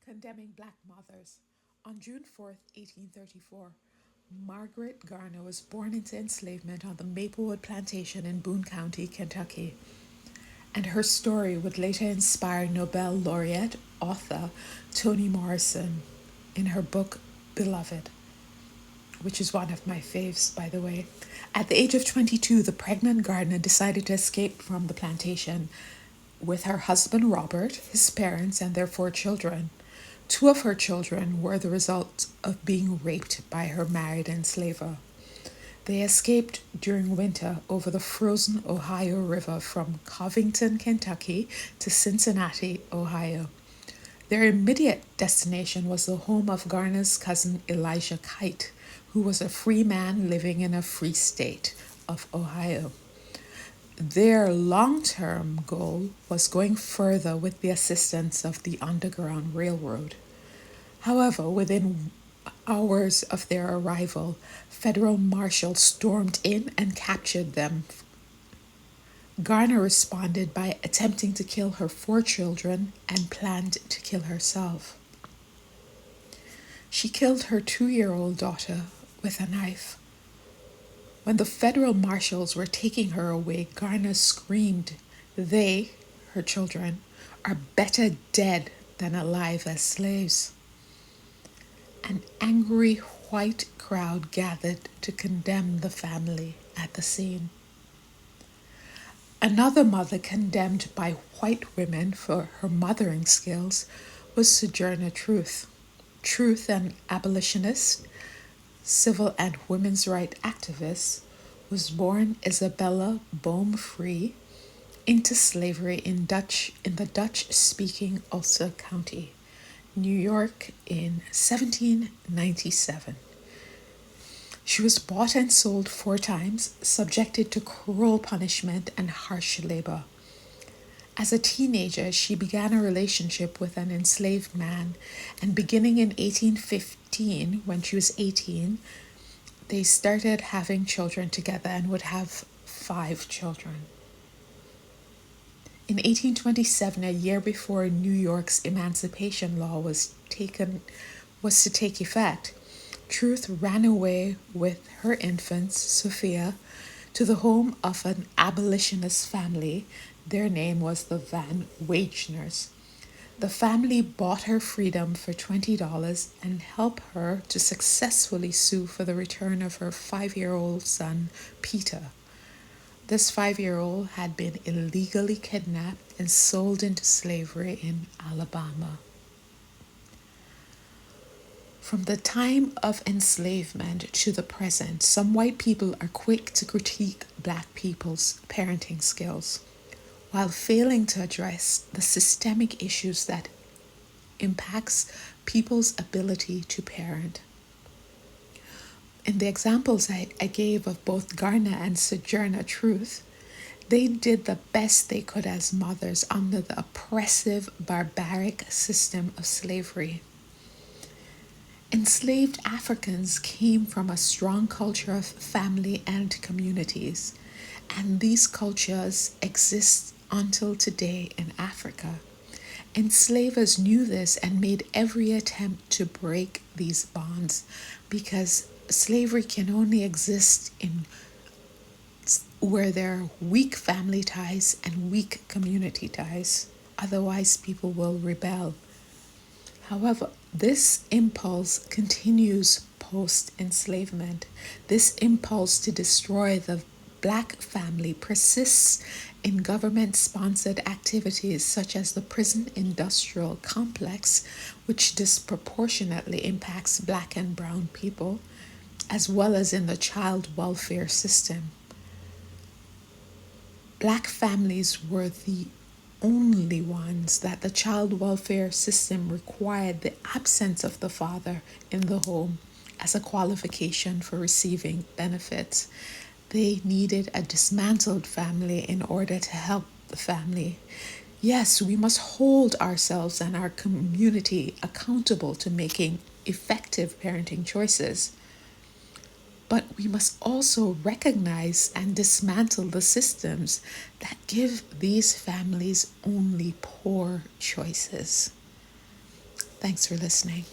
Condemning Black Mothers. On June 4th, 1834, Margaret Garner was born into enslavement on the Maplewood Plantation in Boone County, Kentucky, and her story would later inspire Nobel laureate author Toni Morrison in her book Beloved, which is one of my faves, by the way. At the age of 22, the pregnant Gardner decided to escape from the plantation with her husband Robert, his parents, and their 4 children. Two of her children were the result of being raped by her married enslaver. They escaped during winter over the frozen Ohio River from Covington, Kentucky to Cincinnati, Ohio. Their immediate destination was the home of Garner's cousin Elijah Kite, who was a free man living in a free state of Ohio. Their long-term goal was going further with the assistance of the Underground Railroad. However, within hours of their arrival, federal marshals stormed in and captured them. Garner responded by attempting to kill her 4 children and planned to kill herself. She killed her 2-year-old daughter with a knife. When the federal marshals were taking her away, Garner screamed, "They, her children, are better dead than alive as slaves." An angry white crowd gathered to condemn the family at the scene. Another mother condemned by white women for her mothering skills was Sojourner Truth. Truth, an abolitionist, civil and women's rights activist, was born Isabella Bohm Free into slavery in the Dutch-speaking Ulster County, New York in 1797. She was bought and sold 4 times, subjected to cruel punishment and harsh labor. As a teenager, she began a relationship with an enslaved man, and beginning in 1815, when she was 18, they started having children together and would have 5 children. In 1827, a year before New York's emancipation law was to take effect, Truth ran away with her infants, Sophia, to the home of an abolitionist family. Their name was the Van Wageners. The family bought her freedom for $20 and helped her to successfully sue for the return of her 5-year-old son, Peter. This 5-year-old had been illegally kidnapped and sold into slavery in Alabama. From the time of enslavement to the present, some white people are quick to critique Black people's parenting skills, while failing to address the systemic issues that impacts people's ability to parent. In the examples I gave of both Garner and Sojourner Truth, they did the best they could as mothers under the oppressive, barbaric system of slavery. Enslaved Africans came from a strong culture of family and communities, and these cultures exist until today in Africa. Enslavers knew this and made every attempt to break these bonds because slavery can only exist in where there are weak family ties and weak community ties. Otherwise, people will rebel. However, this impulse continues post-enslavement. This impulse to destroy the Black family persists in government-sponsored activities such as the prison industrial complex, which disproportionately impacts Black and brown people, as well as in the child welfare system. Black families were the only ones that the child welfare system required the absence of the father in the home as a qualification for receiving benefits. They needed a dismantled family in order to help the family. Yes, we must hold ourselves and our community accountable to making effective parenting choices. But we must also recognize and dismantle the systems that give these families only poor choices. Thanks for listening.